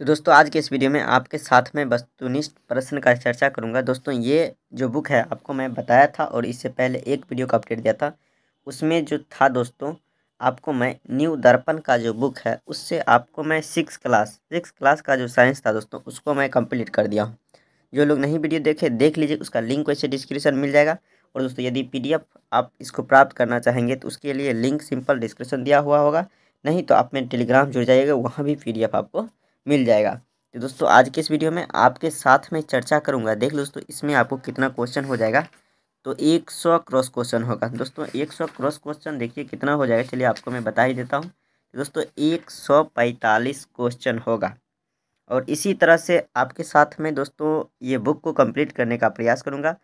तो दोस्तों आज के इस वीडियो में आपके साथ में वस्तुनिष्ठ प्रश्न का चर्चा करूंगा। दोस्तों ये जो बुक है आपको मैं बताया था और इससे पहले एक वीडियो का अपडेट दिया था। उसमें जो था दोस्तों आपको मैं न्यू दर्पण का जो बुक है उससे आपको मैं सिक्स क्लास का जो साइंस था दोस्तों उसको मैं कंप्लीट कर दिया हूँ। जो लोग नहीं वीडियो देखे देख लीजिए, उसका लिंक वैसे डिस्क्रिप्शन मिल जाएगा। और दोस्तों यदि PDF आप इसको प्राप्त करना चाहेंगे तो उसके लिए लिंक सिंपल डिस्क्रिप्शन दिया हुआ होगा, नहीं तो आप में टेलीग्राम जुड़ जाइएगा, वहाँ भी PDF आपको मिल जाएगा। तो दोस्तों आज के इस वीडियो में आपके साथ में चर्चा करूंगा। देख लो दोस्तों इसमें आपको कितना क्वेश्चन हो जाएगा। तो 100 क्रॉस क्वेश्चन होगा दोस्तों। 100 क्रॉस क्वेश्चन देखिए कितना हो जाएगा, चलिए आपको मैं बता ही देता हूँ। दोस्तों 145 क्वेश्चन होगा। और इसी तरह से आपके साथ में दोस्तों ये बुक को कंप्लीट करने का प्रयास करूँगा।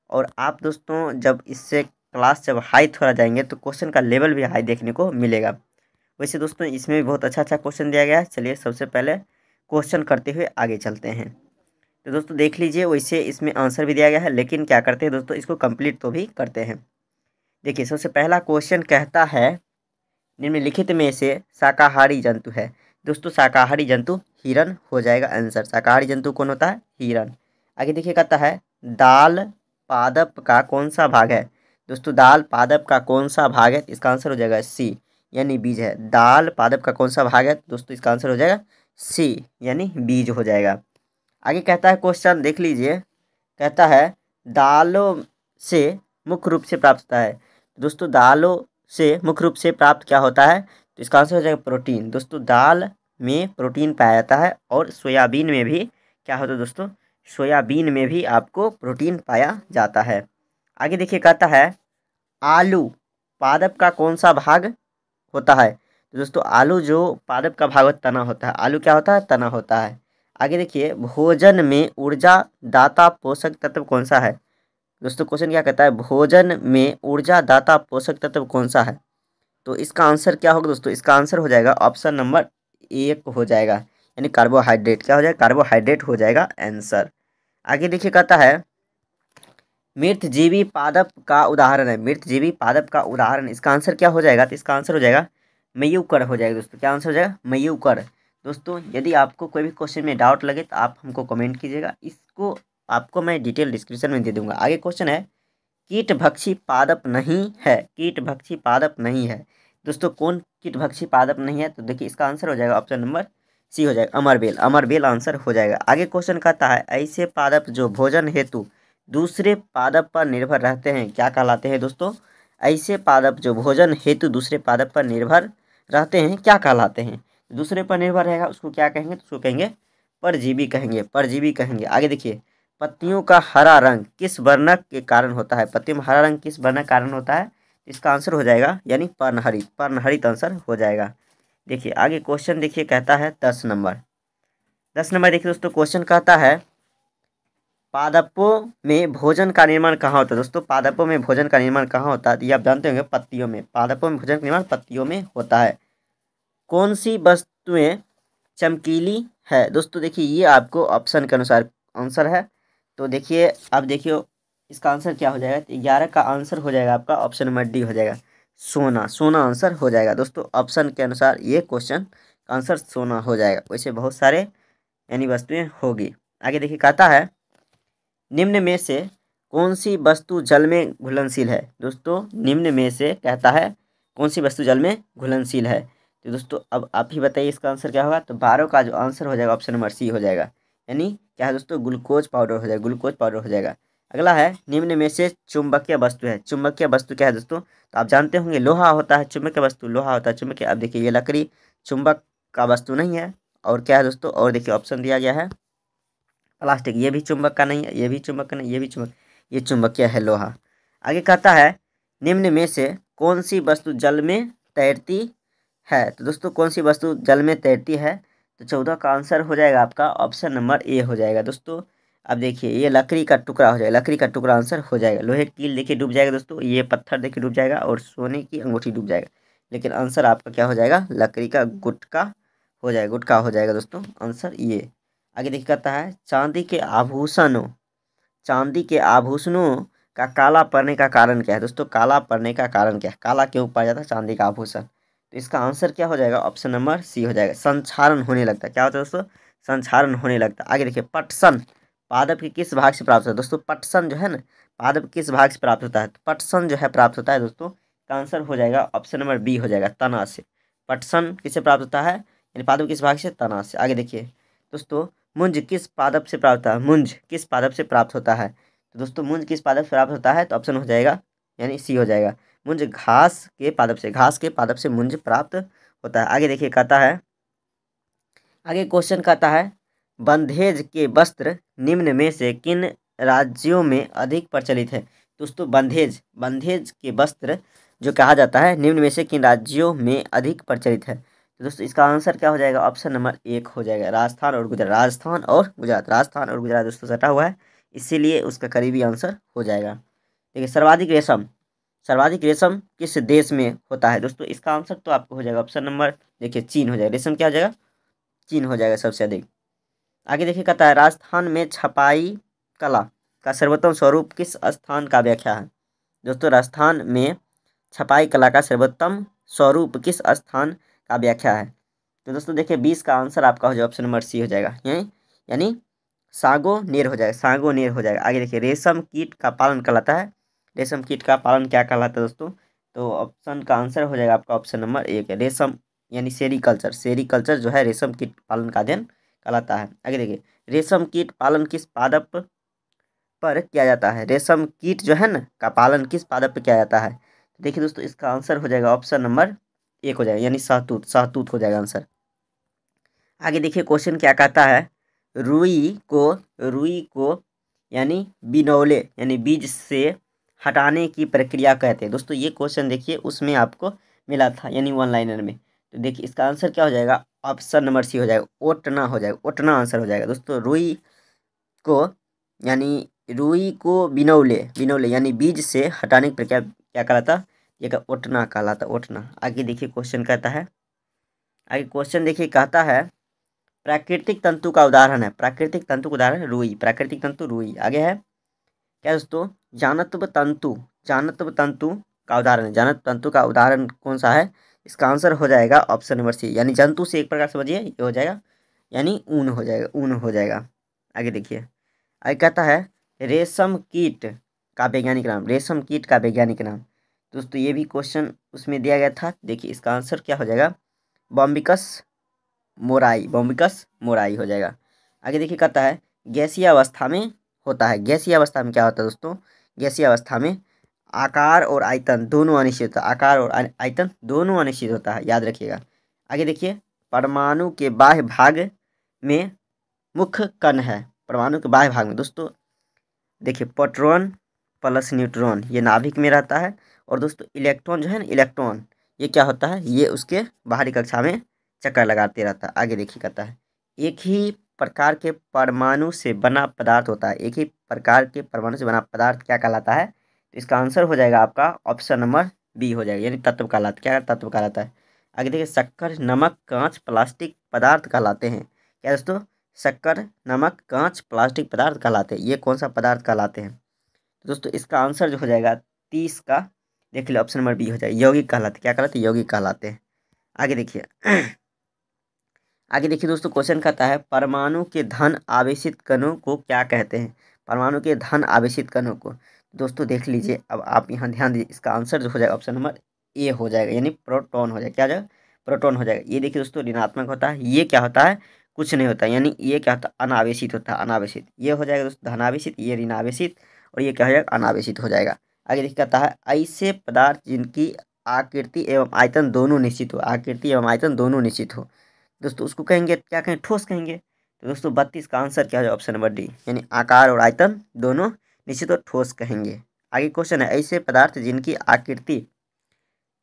और आप दोस्तों जब इससे क्लास जब हाई थोड़ा जाएंगे तो क्वेश्चन का लेवल भी हाई देखने को मिलेगा। वैसे दोस्तों इसमें भी बहुत अच्छा क्वेश्चन दिया गया है। चलिए सबसे पहले क्वेश्चन करते हुए आगे चलते हैं। तो दोस्तों देख लीजिए, वैसे इसमें आंसर भी दिया गया है, लेकिन क्या करते हैं दोस्तों इसको कंप्लीट तो भी करते हैं। देखिए सबसे पहला क्वेश्चन कहता है निम्नलिखित में से शाकाहारी जंतु है। दोस्तों शाकाहारी जंतु हिरन हो जाएगा आंसर। शाकाहारी जंतु कौन होता है? हिरन। आगे देखिए कहता है दाल पादप का कौन सा भाग है। दोस्तों दाल पादप का कौन सा भाग है? इसका आंसर हो जाएगा सी यानी बीज है। दाल पादप का कौन सा भाग है दोस्तों? इसका आंसर हो जाएगा सी यानी बीज हो जाएगा। आगे कहता है क्वेश्चन देख लीजिए, कहता है दालों से मुख्य रूप से प्राप्त होता है। दोस्तों दालों से मुख्य रूप से प्राप्त क्या होता है? तो इसका आंसर हो जाएगा प्रोटीन। दोस्तों दाल में प्रोटीन पाया जाता है और सोयाबीन में भी क्या होता है दोस्तों? सोयाबीन में भी आपको प्रोटीन पाया जाता है। आगे देखिए कहता है आलू पादप का कौन सा भाग होता है। तो दोस्तों आलू जो पादप का भाग तना होता है। आलू क्या होता है? तना होता है। आगे देखिए भोजन में ऊर्जा दाता पोषक तत्व कौन सा है। दोस्तों क्वेश्चन क्या कहता है भोजन में ऊर्जा दाता पोषक तत्व कौन सा है। तो इसका आंसर क्या होगा दोस्तों? इसका आंसर हो जाएगा ऑप्शन नंबर 1 हो जाएगा यानी कार्बोहाइड्रेट। क्या हो जाएगा? कार्बोहाइड्रेट हो जाएगा आंसर। आगे देखिए कहता है मृतजीवी पादप का उदाहरण है। मृतजीवी पादप का उदाहरण, इसका आंसर क्या हो जाएगा? तो इसका आंसर हो जाएगा मयूकर हो जाएगा दोस्तों। क्या आंसर हो जाएगा? मयूकर। दोस्तों यदि आपको कोई भी क्वेश्चन में डाउट लगे तो आप हमको कमेंट कीजिएगा, इसको आपको मैं डिटेल डिस्क्रिप्शन में दे दूंगा। आगे क्वेश्चन है कीटभक्षी पादप नहीं है। कीटभक्षी पादप नहीं है दोस्तों, कौन कीटभक्षी पादप नहीं है? तो देखिए इसका आंसर हो जाएगा ऑप्शन नंबर सी हो जाएगा अमरबेल। अमरबेल आंसर हो जाएगा। आगे क्वेश्चन कहता है ऐसे पादप जो भोजन हेतु दूसरे पादप पर निर्भर रहते हैं क्या कहलाते हैं दोस्तों? ऐसे पादप जो भोजन हेतु दूसरे पादप पर निर्भर रहते हैं क्या कहलाते हैं? दूसरे पर निर्भर रहेगा उसको क्या कहेंगे? तो उसको कहेंगे परजीवी कहेंगे। परजीवी कहेंगे। आगे देखिए पत्तियों का हरा रंग किस वर्णक के कारण होता है। पत्तियों में हरा रंग किस वर्णक कारण होता है? इसका आंसर हो जाएगा यानी पर्णहरित। पर्णहरित आंसर हो जाएगा। देखिए आगे क्वेश्चन देखिए कहता है 10 नंबर। 10 नंबर देखिए दोस्तों क्वेश्चन कहता है पादपों में भोजन का निर्माण कहाँ होता है। दोस्तों पादपों में भोजन का निर्माण कहाँ होता है? तो ये आप जानते होंगे पत्तियों में। पादपों में भोजन का निर्माण पत्तियों में होता है। कौन सी वस्तुएं चमकीली है? दोस्तों देखिए ये आपको ऑप्शन के अनुसार आंसर है। तो देखिए अब देखिए इसका आंसर क्या हो जाएगा? तो 11 का आंसर हो जाएगा आपका ऑप्शन नंबर डी हो जाएगा सोना। सोना आंसर हो जाएगा दोस्तों। ऑप्शन के अनुसार ये क्वेश्चन का आंसर सोना हो जाएगा। वैसे बहुत सारे यानी वस्तुएं होगी। आगे देखिए कहता है निम्न में से कौन सी वस्तु जल में घुलनशील है। दोस्तों निम्न में से कहता है कौन सी वस्तु जल में घुलनशील है। तो दोस्तों अब आप ही बताइए इसका आंसर क्या होगा? तो 12 का जो आंसर हो जाएगा ऑप्शन नंबर सी हो जाएगा यानी क्या है दोस्तों? ग्लूकोज पाउडर हो जाएगा। ग्लूकोज पाउडर हो जाएगा। अगला है निम्न में से चुंबकीय वस्तु है। चुंबकीय वस्तु क्या है दोस्तों? तो आप जानते होंगे लोहा होता है चुंबकीय वस्तु। लोहा होता है चुंबकीय। अब देखिए ये लकड़ी चुंबक का वस्तु नहीं है। और क्या है दोस्तों? और देखिए ऑप्शन दिया गया है प्लास्टिक, ये भी चुंबक का नहीं है। ये भी चुंबक का नहीं, ये भी चुंबक, ये चुंबकीय है लोहा। आगे कहता है निम्न में से कौन सी वस्तु जल में तैरती है। तो दोस्तों कौन सी वस्तु जल में तैरती है? तो 14 का आंसर हो जाएगा आपका ऑप्शन नंबर ए हो जाएगा दोस्तों। अब देखिए ये लकड़ी का टुकड़ा हो जाएगा। लकड़ी का टुकड़ा आंसर हो जाएगा। लोहे की कील देखिए डूब जाएगा दोस्तों। ये पत्थर देखिए डूब जाएगा और सोने की अंगूठी डूब जाएगा। लेकिन आंसर आपका क्या हो जाएगा? लकड़ी का गुटका हो जाएगा। गुटका हो जाएगा दोस्तों आंसर ये। आगे देखिए कहता है चांदी के आभूषणों का काला पड़ने का कारण क्या है। दोस्तों काला पड़ने का कारण क्या है? काला क्यों पड़ जाता है चांदी का आभूषण? तो इसका आंसर क्या हो जाएगा? ऑप्शन नंबर सी हो जाएगा संक्षारण होने लगता है। क्या होता है दोस्तों? संक्षारण होने लगता है। आगे देखिए, पटसन पादप के किस भाग से प्राप्त होता है दोस्तों? पटसन जो है ना, पादप किस भाग से प्राप्त होता है? तो पटसन जो है प्राप्त होता है दोस्तों, का आंसर हो जाएगा ऑप्शन नंबर बी हो जाएगा, तना से। पटसन किससे प्राप्त होता है, यानी पादप किस भाग से? तना से। आगे देखिए दोस्तों, मुंज किस पादप से प्राप्त होता है? मुंज किस पादप से प्राप्त होता है? तो दोस्तों मुंज किस पादप से प्राप्त होता है? तो ऑप्शन हो जाएगा यानी सी हो जाएगा, मुंज घास के पादप से। घास के पादप से मुंज प्राप्त होता है। आगे देखिए कहता है, आगे क्वेश्चन कहता है, बंधेज के वस्त्र निम्न में से किन राज्यों में अधिक प्रचलित है? दोस्तों बंधेज, बंधेज के वस्त्र जो कहा जाता है, निम्न में से किन राज्यों में अधिक प्रचलित है? तो दोस्तों इसका आंसर क्या हो जाएगा? ऑप्शन नंबर एक हो जाएगा, राजस्थान और गुजरात। राजस्थान और गुजरात, राजस्थान और गुजरात दोस्तों सटा हुआ है, इसीलिए उसका करीबी आंसर हो जाएगा। देखिए, सर्वाधिक रेशम, सर्वाधिक रेशम किस देश में होता है? दोस्तों इसका आंसर तो आपको हो जाएगा ऑप्शन नंबर, देखिए चीन हो जाएगा। रेशम क्या हो जाएगा? चीन हो जाएगा सबसे अधिक। आगे देखिए कहता है, राजस्थान में छपाई कला का सर्वोत्तम स्वरूप किस स्थान का व्याख्या है? दोस्तों राजस्थान में छपाई कला का सर्वोत्तम स्वरूप किस स्थान का व्याख्या है? तो दोस्तों देखिए 20 का आंसर आपका हो जाएगा ऑप्शन नंबर सी हो जाएगा, यानी सागोनेर हो जाएगा, सागोनेर हो जाएगा। आगे देखिए, रेशम कीट का पालन कहलाता है, रेशम कीट का पालन क्या कहलाता है दोस्तों? तो ऑप्शन का आंसर हो जाएगा आपका ऑप्शन नंबर एक है, रेशम यानी सेरीकल्चर। सेरीकल्चर जो है रेशम कीट पालन का अध्ययन कहलाता है। आगे देखिए, रेशम कीट पालन किस पादप पर किया जाता है? रेशम कीट जो है ना का पालन किस पादप पर किया जाता है? तो देखिए दोस्तों इसका आंसर हो जाएगा ऑप्शन नंबर एक हो जाएगा, यानी सहतूत, सहतूत हो जाएगा आंसर। आगे देखिए क्वेश्चन क्या कहता है, रुई को यानी बिनौले यानी बीज से हटाने की प्रक्रिया कहते हैं। दोस्तों ये क्वेश्चन देखिए उसमें आपको मिला था, यानी वन लाइनर में। तो देखिए इसका आंसर क्या हो जाएगा? ऑप्शन नंबर सी हो जाएगा, ओटना हो जाएगा, ओटना आंसर हो जाएगा दोस्तों। रुई को यानी रुई को बिनौले, बिनौले यानी बीज से हटाने की प्रक्रिया क्या कहलाता? ये का ओटना कहलाता, ओटना। आगे देखिए क्वेश्चन कहता है, आगे क्वेश्चन देखिए कहता है, प्राकृतिक तंतु का उदाहरण है, प्राकृतिक तंतु का उदाहरण रुई, प्राकृतिक तंतु रुई। आगे है क्या दोस्तों? जानत्व तंतु, जानत्व तंतु का उदाहरण है, जानत्व तंतु का उदाहरण कौन सा है? इसका आंसर हो जाएगा ऑप्शन नंबर सी, यानी जंतु से एक प्रकार समझिए ये हो जाएगा, यानी ऊन हो जाएगा, ऊन हो जाएगा। आगे देखिए, आगे कहता है, रेशम कीट का वैज्ञानिक नाम, रेशम कीट का वैज्ञानिक नाम। दोस्तों ये भी क्वेश्चन उसमें दिया गया था, देखिए इसका आंसर क्या हो जाएगा? बॉम्बिकस मोराई, बॉम्बिकस मोराई हो जाएगा। आगे देखिए कहता है, गैसीय अवस्था में होता है, गैसीय अवस्था में क्या होता है दोस्तों? गैसीय अवस्था में आकार और आयतन दोनों अनिश्चित होता है, आकार और आयतन दोनों अनिश्चित होता है, याद रखिएगा। आगे देखिए, परमाणु के बाह्य भाग में मुख्य कण है, परमाणु के बाह्य भाग में दोस्तों देखिए प्रोटॉन प्लस न्यूट्रॉन ये नाभिक में रहता है, और दोस्तों इलेक्ट्रॉन जो है ना, इलेक्ट्रॉन ये क्या होता है? ये उसके बाहरी कक्षा में चक्कर लगाते रहता है। आगे देखिए कहता है, एक ही प्रकार के परमाणु से बना पदार्थ होता है, एक ही प्रकार के परमाणु से बना पदार्थ क्या कहलाता है? तो इसका आंसर हो जाएगा आपका ऑप्शन नंबर बी हो जाएगा, यानी तत्व कहलाता, क्या तत्व कहलाता है? आगे देखिए, शक्कर, नमक, कांच, प्लास्टिक पदार्थ कहलाते हैं, क्या दोस्तों? शक्कर, नमक, कांच, प्लास्टिक पदार्थ कहलाते हैं, ये कौन सा पदार्थ कहलाते हैं? तो दोस्तों इसका आंसर जो हो जाएगा 30 का, देख लीजिए ऑप्शन नंबर बी हो जाएगा, यौगिक कहलाते, क्या कहलाते? यौगिक कहलाते हैं। आगे देखिए आगे देखिए दोस्तों क्वेश्चन कहता है, परमाणु के धन आवेशित कणों को क्या कहते हैं? परमाणु के धन आवेशित कणों को दोस्तों देख लीजिए, अब आप यहाँ ध्यान दीजिए, इसका आंसर जो हो जाएगा ऑप्शन नंबर ए हो जाएगा, यानी प्रोटॉन हो जाएगा, क्या हो जाएगा? प्रोटॉन हो जाएगा। ये देखिए दोस्तों ऋणात्मक होता है, ये क्या होता है? कुछ नहीं होता, यानी ये क्या होता है? अनावेशित होता है, अनावेशित। ये हो जाएगा दोस्तों धनावेशित, ये ऋणावेशित, और ये क्या हो जाएगा? अनावेशित हो जाएगा। आगे देखिए कहता है, ऐसे पदार्थ जिनकी आकृति एवं आयतन दोनों निश्चित हो, आकृति एवं आयतन दोनों निश्चित हो दोस्तों उसको कहेंगे, क्या कहेंगे? ठोस कहेंगे। तो दोस्तों 32 का आंसर क्या है? ऑप्शन नंबर डी, यानी आकार और आयतन दोनों निश्चित और ठोस कहेंगे। आगे क्वेश्चन है, ऐसे पदार्थ जिनकी आकृति,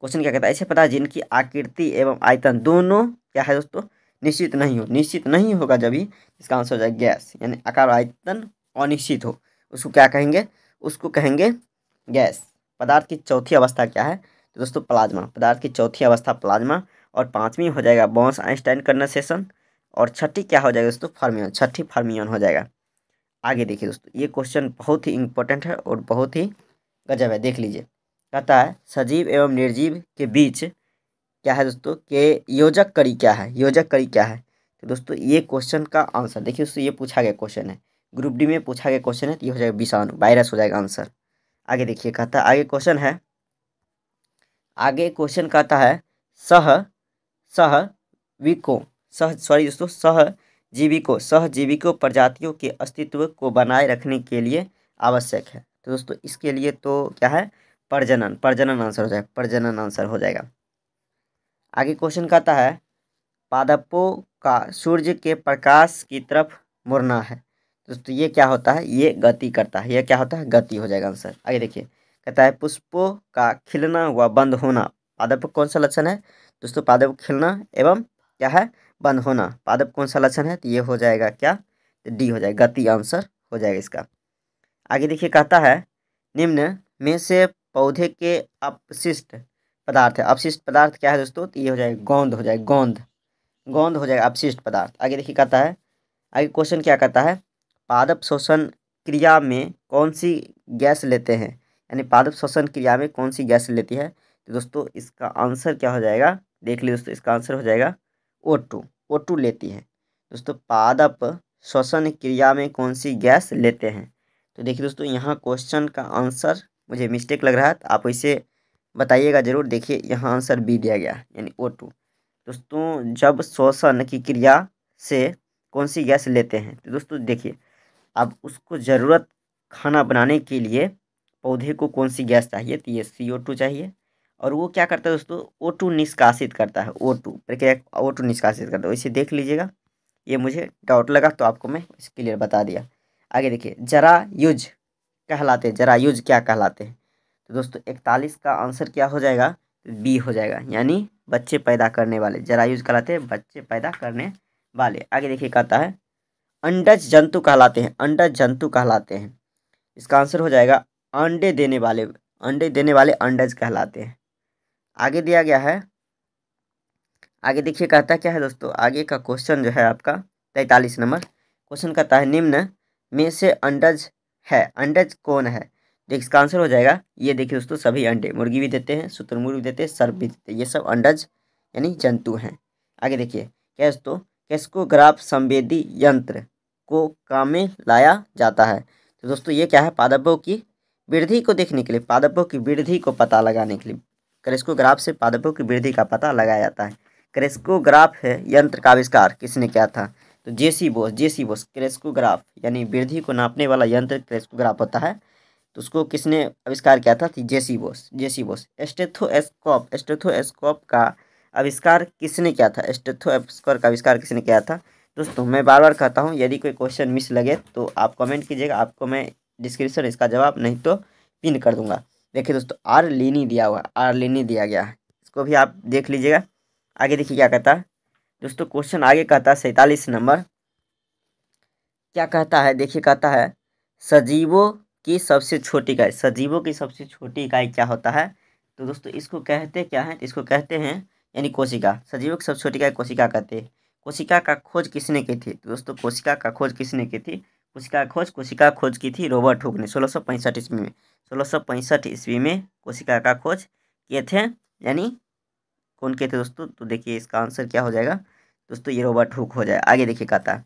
क्वेश्चन क्या कहता है? ऐसे पदार्थ जिनकी आकृति एवं आयतन दोनों क्या है दोस्तों? निश्चित नहीं हो, निश्चित नहीं होगा जब ही इसका आंसर हो जाएगा गैस, यानी आकार और आयतन अनिश्चित हो, उसको क्या कहेंगे? उसको कहेंगे गैस। पदार्थ की चौथी अवस्था क्या है? तो दोस्तों प्लाज्मा, पदार्थ की चौथी अवस्था प्लाज्मा, और पांचवी हो जाएगा बॉन्स आइंस्टाइन कंडेंसेशन, और छठी क्या हो जाएगा दोस्तों? फर्मियन, छठी फर्मियन हो जाएगा। आगे देखिए दोस्तों, ये क्वेश्चन बहुत ही इंपॉर्टेंट है और बहुत ही गजब है, देख लीजिए। कहता है, सजीव एवं निर्जीव के बीच क्या है दोस्तों? के योजक कड़ी क्या है? योजक कड़ी क्या है? तो दोस्तों ये क्वेश्चन का आंसर देखिए, उससे ये पूछा गया क्वेश्चन है, ग्रुप डी में पूछा गया क्वेश्चन है, तो ये हो जाएगा विषाणु, वायरस हो जाएगा आंसर। आगे देखिए कहता है, आगे क्वेश्चन है, आगे क्वेश्चन कहता है सह सहविको सहजीविकों प्रजातियों के अस्तित्व को बनाए रखने के लिए आवश्यक है। तो दोस्तों इसके लिए तो क्या है, प्रजनन, प्रजनन आंसर हो जाएगा, प्रजनन आंसर हो जाएगा। आगे क्वेश्चन कहता है पादपों का सूर्य के प्रकाश की तरफ मुड़ना है। दोस्तों ये क्या होता है, ये गति करता है, ये क्या होता है, गति हो जाएगा आंसर। आगे देखिए कहता है पुष्पों का खिलना व बंद होना पादप कौन सा लक्षण है। दोस्तों पादप खिलना एवं क्या है, बंद होना, पादप कौन सा लक्षण है, तो ये हो जाएगा क्या, डी हो जाएगा, गति आंसर हो जाएगा इसका। आगे देखिए कहता है निम्न में से पौधे के अपशिष्ट पदार्थ है, अपशिष्ट पदार्थ क्या है दोस्तों, तो ये हो जाएगा गोंद, हो जाएगा गोंद, गोंद हो जाएगा अपशिष्ट पदार्थ। आगे देखिए कहता है, आगे क्वेश्चन क्या कहता है पादप शोषण क्रिया में कौन सी गैस लेते हैं, यानी पादप शोषण क्रिया में कौन सी गैस लेती है। तो दोस्तों इसका आंसर क्या हो जाएगा, देख लीजिए दोस्तों, इसका आंसर हो जाएगा O2, O2 लेती है। दोस्तों पादप श्वसन क्रिया में कौन सी गैस लेते हैं। तो देखिए दोस्तों यहाँ क्वेश्चन का आंसर मुझे मिस्टेक लग रहा है, तो आप इसे बताइएगा जरूर। देखिए यहाँ आंसर बी दिया गया यानी O2। दोस्तों जब श्वसन की क्रिया से कौन सी गैस लेते हैं, तो दोस्तों देखिए अब उसको ज़रूरत खाना बनाने के लिए पौधे को कौन सी गैस चाहिए, तो ये CO2 चाहिए। और वो क्या करता है दोस्तों, O2 निष्कासित करता है, O2 प्रक्रिया O2 निष्कासित करता है, इसे देख लीजिएगा। ये मुझे डाउट लगा तो आपको मैं इस क्लियर बता दिया। आगे देखिए जरायुज कहलाते हैं, जरायुज क्या कहलाते हैं। तो दोस्तों 41 का आंसर क्या हो जाएगा, बी हो जाएगा, यानी बच्चे पैदा करने वाले, जरायुज कहलाते हैं बच्चे पैदा करने वाले। आगे देखिए कहता है अंडज जंतु कहलाते हैं, अंडज जंतु कहलाते हैं। इसका आंसर हो जाएगा अंडे देने वाले, अंडे देने वाले अंडज कहलाते हैं। आगे दिया गया है, आगे देखिए कहता क्या है दोस्तों, आगे का क्वेश्चन जो है आपका 43 नंबर क्वेश्चन कहता है निम्न में से अंडज है, अंडज कौन है। देख इसका आंसर हो जाएगा, ये देखिए दोस्तों सभी अंडे, मुर्गी भी देते हैं, शुतुरमुर्ग भी देते हैं, सर्प भी देते हैं, ये सब अंडज यानी जंतु हैं। आगे देखिए क्या है दोस्तों, कैस्कोग्राफ संवेदी यंत्र को काम में लाया जाता है। तो दोस्तों ये क्या है, पादपों की वृद्धि को देखने के लिए, पादपों की वृद्धि को पता लगाने के लिए क्रेस्कोग्राफ से पादपों की वृद्धि का पता लगाया जाता है। क्रेस्कोग्राफ है यंत्र का आविष्कार किसने किया था, तो जेसी बोस क्रेस्कोग्राफ यानी वृद्धि को नापने वाला यंत्र क्रेस्कोग्राफ होता है, तो उसको किसने आविष्कार किया था, जेसी बोस। स्टेथोस्कोप का आविष्कार किसने किया था, स्टेथोस्कोप का आविष्कार किसने किया था। दोस्तों मैं बार बार कहता हूँ यदि कोई क्वेश्चन मिस लगे तो आप कमेंट कीजिएगा, आपको मैं डिस्क्रिप्शन इसका जवाब नहीं तो पिन कर दूंगा। देखिए दोस्तों आर्लिनी दिया हुआ, आर्लिनी दिया गया है, इसको भी आप देख लीजिएगा। आगे देखिए क्या कहता है दोस्तों, क्वेश्चन आगे कहता है 47 नंबर, क्या कहता है देखिए कहता है सजीवों की सबसे छोटी इकाई, सजीवों की सबसे छोटी इकाई क्या होता है। तो दोस्तों इसको कहते क्या है, इसको कहते हैं यानी कोशिका, सजीवों की सबसे छोटी इकाई कोशिका कहते हैं। कोशिका का खोज किसने की थी, तो दोस्तों कोशिका का खोज किसने की थी, कोशिका खोज की थी रॉबर्ट हुक ने 1665 ईस्वी में, 1665 ईस्वी में कोशिका का खोज किए थे, यानी कौन किए थे दोस्तों, तो देखिए इसका आंसर क्या हो जाएगा दोस्तों, ये रॉबर्ट हुक हो जाए। आगे देखिए कहता है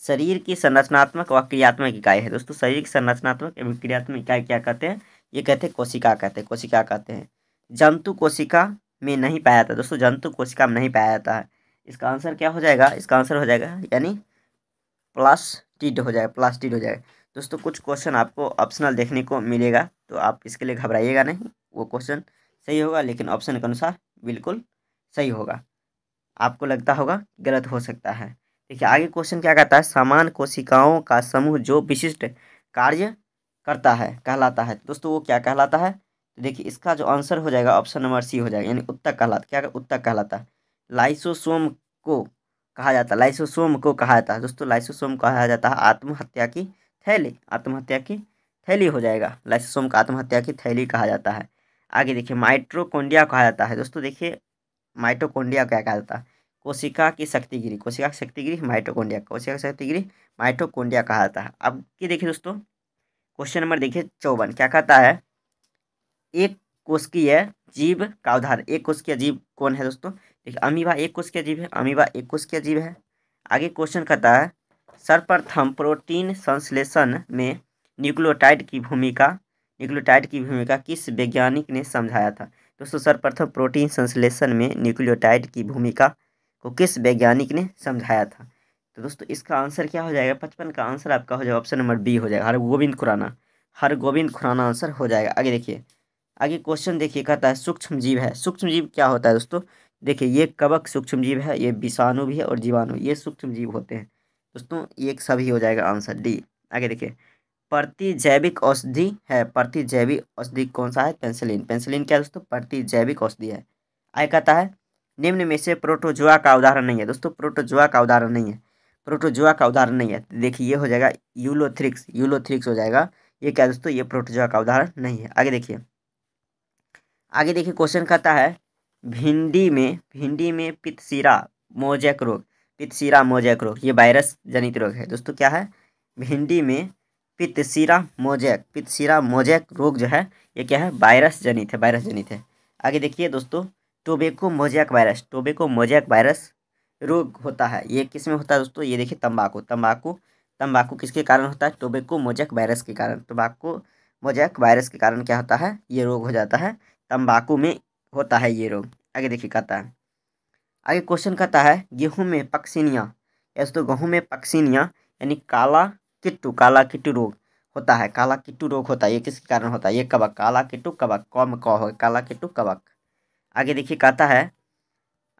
शरीर की संरचनात्मक व क्रियात्मक इकाई है। दोस्तों शरीर की संरचनात्मक एवं क्रियात्मक इकाई क्या कहते हैं, ये कहते हैं कोशिका कहते हैं, कोशिका कहते हैं। जंतु कोशिका में नहीं पाया जाता, दोस्तों जंतु कोशिका में नहीं पाया जाता है। इसका आंसर क्या हो जाएगा, इसका आंसर हो जाएगा यानी प्लास्टिड हो जाएगा, प्लास्टिड हो जाएगा। दोस्तों कुछ क्वेश्चन आपको ऑप्शनल देखने को मिलेगा, तो आप इसके लिए घबराइएगा नहीं, वो क्वेश्चन सही होगा लेकिन ऑप्शन के अनुसार बिल्कुल सही होगा, आपको लगता होगा गलत हो सकता है। देखिए आगे क्वेश्चन क्या कहता है समान कोशिकाओं का समूह जो विशिष्ट कार्य करता है कहलाता है। दोस्तों वो क्या कहलाता है, तो देखिए इसका जो आंसर हो जाएगा ऑप्शन नंबर सी हो जाएगा, यानी उत्तक कहलाता, क्या उत्तक कहलाता है। लाइसोसोम को कहा जाता है, लाइसोसोम को कहा जाता है दोस्तों, लाइसोसोम कहा जाता है आत्महत्या की थैली, आत्महत्या की थैली हो जाएगा, लाइसोसोम का आत्महत्या की थैली कहा जाता है। आगे देखिए माइटोकॉन्ड्रिया कहा जाता है। दोस्तों देखिए माइटोकॉन्ड्रिया क्या कहा जाता है, कोशिका की शक्तिगिरी, कोशिका की शक्तिगिरी माइटोकॉन्ड्रिया, कोशिका की शक्तिगिरी माइटोकॉन्ड्रिया कहा जाता है। अब की देखिए दोस्तों क्वेश्चन नंबर देखिए 54 क्या कहता है एक कोशिकीय जीव का उदाहरण, एक कोशिकीय जीव कौन है दोस्तों, देखिए अमीबा एक कोशिकीय जीव है, अमीबा एक कोशिकीय जीव है। आगे क्वेश्चन कहता है सर्वप्रथम प्रोटीन संश्लेषण में न्यूक्लियोटाइड की भूमिका किस वैज्ञानिक ने समझाया था। दोस्तों सर्वप्रथम प्रोटीन संश्लेषण में न्यूक्लियोटाइड की भूमिका को किस वैज्ञानिक ने समझाया था। तो दोस्तों इसका आंसर क्या हो जाएगा, 55 का आंसर आपका हो जाएगा ऑप्शन नंबर बी हो जाएगा, हरगोविंद खुराना आंसर हो जाएगा। आगे देखिए, आगे क्वेश्चन देखिए, कहता है सूक्ष्म जीव है। सूक्ष्म जीव क्या होता है दोस्तों, देखिए ये कवक सूक्ष्म जीव है, ये विषाणु भी है और जीवाणु, ये सूक्ष्म जीव होते हैं दोस्तों। ये एक सभी हो जाएगा आंसर डी। आगे देखिए, प्रतिजैविक औषधि है। प्रतिजैविक औषधि कौन सा है, पेंसिलिन। पेंसिलिन क्या है दोस्तों, प्रतिजैविक औषधि है। आगे कहता है निम्न में से प्रोटोजोआ का उदाहरण नहीं है। दोस्तों प्रोटोजोआ का उदाहरण नहीं है, प्रोटोजोआ का उदाहरण नहीं है। देखिए ये हो जाएगा यूलोथ्रिक्स हो जाएगा। ये क्या है दोस्तों, ये प्रोटोजोआ का उदाहरण नहीं है। आगे देखिए क्वेश्चन कहता है भिंडी में पित्तसीरा मोजैक रोग ये वायरस जनित रोग है दोस्तों। क्या है, भिंडी में पित्तसीरा मोजैक रोग जो है ये क्या है, वायरस जनित है। आगे देखिए दोस्तों, टोबैको मोजैक वायरस रोग होता है, ये किस में होता है दोस्तों, ये देखिए तंबाकू किसके कारण होता है, टोबैको मोजैक वायरस के कारण। टोबैको मोजैक वायरस के कारण क्या होता है, ये रोग हो जाता है, तंबाकू में होता है ये रोग। आगे देखिए कहता है, आगे क्वेश्चन कहता है गेहूं में पक्सिनिया यानी काला किट्टू रोग होता है। काला किट्टू रोग होता है, ये किसके कारण होता है, ये कवक, काला किट्टू कवक, कौम कौ हो, काला किट्टू कवक। आगे देखिए कहता है,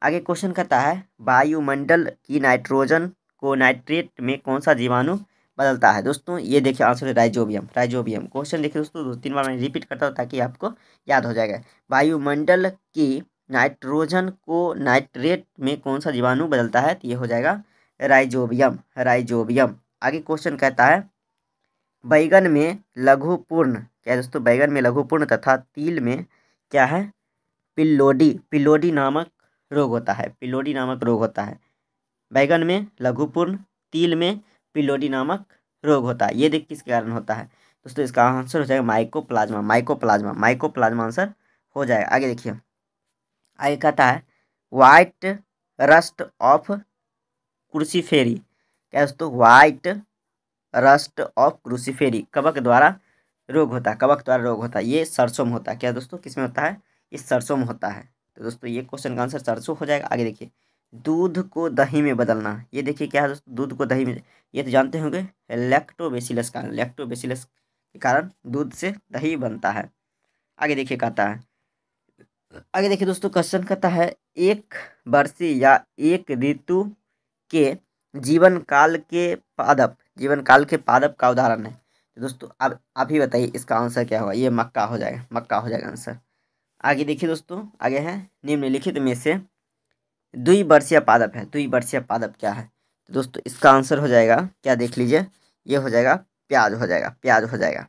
आगे क्वेश्चन कहता है वायुमंडल की नाइट्रोजन को नाइट्रेट में कौन सा जीवाणु बदलता है। दोस्तों ये देखिए आंसर है राइजोबियम। क्वेश्चन देखिए दोस्तों, 2-3 बार मैं रिपीट करता हूँ ताकि आपको याद हो जाएगा। वायुमंडल की नाइट्रोजन को नाइट्रेट में कौन सा जीवाणु बदलता है, तो ये हो जाएगा राइजोबियम। आगे क्वेश्चन कहता है बैगन में लघुपूर्ण क्या है दोस्तों, बैगन में लघुपूर्ण तथा तिल में क्या है, पिल्लोडी नामक रोग होता है। बैगन में लघुपूर्ण, तिल में पिल्लोडी नामक रोग होता है। ये देख किसके कारण होता है दोस्तों, इसका आंसर हो जाएगा माइकोप्लाज्मा आंसर हो जाएगा। आगे देखिए, आगे कहता है व्हाइट रस्ट ऑफ क्रूसीफेरी क्या है दोस्तों, व्हाइट रस्ट ऑफ क्रूसीफेरी कवक द्वारा रोग होता है। ये सरसों में होता है। क्या दोस्तों, किस में होता है, ये सरसों में होता है। तो दोस्तों ये क्वेश्चन का आंसर सरसों हो जाएगा। आगे देखिए, दूध को दही में बदलना, ये देखिए क्या है दोस्तों, दूध को दही में, ये तो जानते होंगे लैक्टोबैसिलस के कारण दूध से दही बनता है। आगे देखिए कहता है, आगे देखिए दोस्तों क्वेश्चन कहता है एक वर्षीय या एक ऋतु के जीवन काल के पादप का उदाहरण है। तो दोस्तों अब आप ही बताइए इसका आंसर क्या होगा, ये मक्का हो जाएगा आंसर। आगे देखिए दोस्तों, आगे है निम्नलिखित में से द्विवर्षीय पादप क्या है। तो दोस्तों इसका आंसर हो जाएगा, क्या देख लीजिए, ये हो जाएगा प्याज हो जाएगा।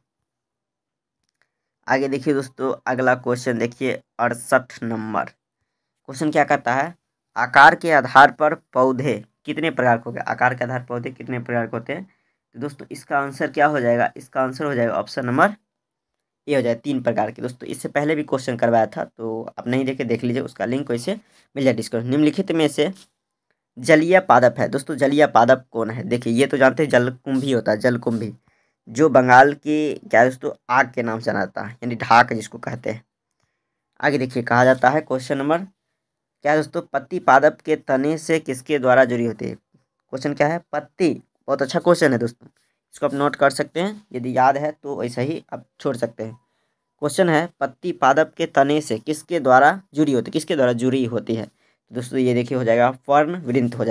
आगे देखिए दोस्तों, अगला क्वेश्चन देखिए 68 नंबर। क्वेश्चन क्या कहता है आकार के आधार पर पौधे कितने प्रकार के होते हैं, तो दोस्तों इसका आंसर क्या हो जाएगा, इसका आंसर हो जाएगा ऑप्शन नंबर ये हो जाएगा 3 प्रकार के। दोस्तों इससे पहले भी क्वेश्चन करवाया था, तो आप नहीं देख लीजिए, उसका लिंक वैसे मिल जाए डिस्क्रिप्शन। निम्नलिखित में से जलीय पादप है। दोस्तों जलीय पादप कौन है, देखिए ये तो जानते हैं जलकुंभी होता है, जलकुंभी जो बंगाल की क्या है दोस्तों, आग के नाम से जाना जाता है, यानी ढाक जिसको कहते हैं। आगे देखिए कहा जाता है क्वेश्चन नंबर क्या है दोस्तों, पत्ती पादप के तने से किसके द्वारा जुड़ी होती है। क्वेश्चन क्या है, पत्ती। बहुत अच्छा क्वेश्चन है दोस्तों, इसको आप नोट कर सकते हैं, यदि याद है तो ऐसा ही आप छोड़ सकते हैं। क्वेश्चन है पत्ती पादप के तने से किसके द्वारा जुड़ी होती है। तो दोस्तों ये देखिए हो जाएगा पर्णवृंत हो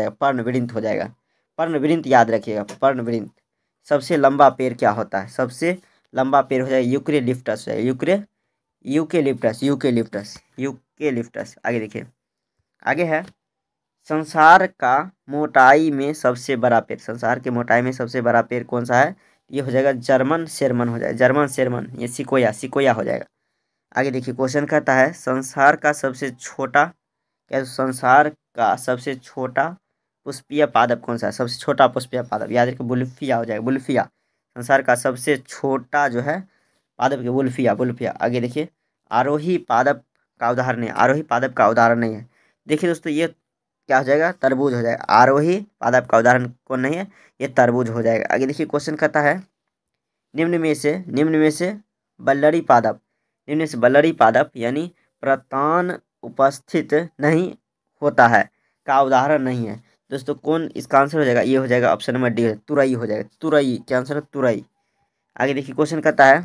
जाएगा। पर्णवृंत याद रखिएगा, पर्णवृंत। सबसे लंबा पेड़ क्या होता है, सबसे लंबा पेड़ हो जाएगा यूकेलिप्टस है, यूकेलिप्टस। आगे देखिए, आगे है संसार के मोटाई में सबसे बड़ा पेड़ कौन सा है, ये हो जाएगा जर्मन शेरमन हो जाएगा, ये सिकोया हो जाएगा। आगे देखिए क्वेश्चन कहता है संसार का सबसे छोटा पुष्पीय पादप कौन सा है, सबसे छोटा पुष्पीय पादप याद रखिए बुल्फिया हो जाएगा, बुल्फिया। संसार का सबसे छोटा जो है पादप के बुल्फिया। आगे देखिए आरोही पादप का उदाहरण नहीं है, देखिए दोस्तों ये क्या हो जाएगा, तरबूज हो जाएगा। आरोही पादप का उदाहरण कौन नहीं है, ये तरबूज हो जाएगा। आगे देखिए क्वेश्चन कहता है निम्न में से बल्लरी पादप, निम्न में से बल्लरी पादप यानी प्रतान उपस्थित नहीं होता है का उदाहरण नहीं है। दोस्तों कौन इसका आंसर हो जाएगा, ये हो जाएगा ऑप्शन नंबर डी, तुरई हो जाएगा। तुरई क्या आंसर है, तुरई। आगे देखिए क्वेश्चन कहता है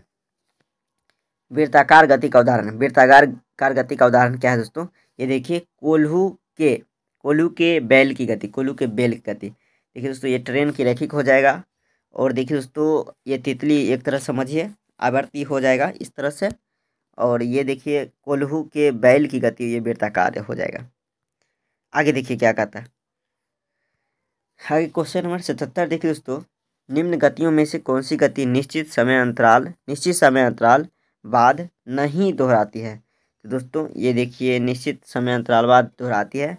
वृत्ताकार गति का उदाहरण। वृत्ताकार गति का उदाहरण क्या है दोस्तों, ये देखिए कोल्हू के बैल की गति, कोल्हू के बैल की गति। देखिए दोस्तों ये ट्रेन की रैखिक हो जाएगा। और देखिए दोस्तों ये तितली एक तरह समझिए आवर्ती हो जाएगा इस तरह से। और ये देखिए कोल्हू के बैल की गति ये वृत्ताकार हो जाएगा। आगे देखिए क्या कहता है, आगे क्वेश्चन नंबर 77 देखिए दोस्तों निम्न गतियों में से कौन सी गति निश्चित समय अंतराल बाद नहीं दोहराती है। तो दोस्तों ये देखिए निश्चित समय अंतराल बाद दोहराती है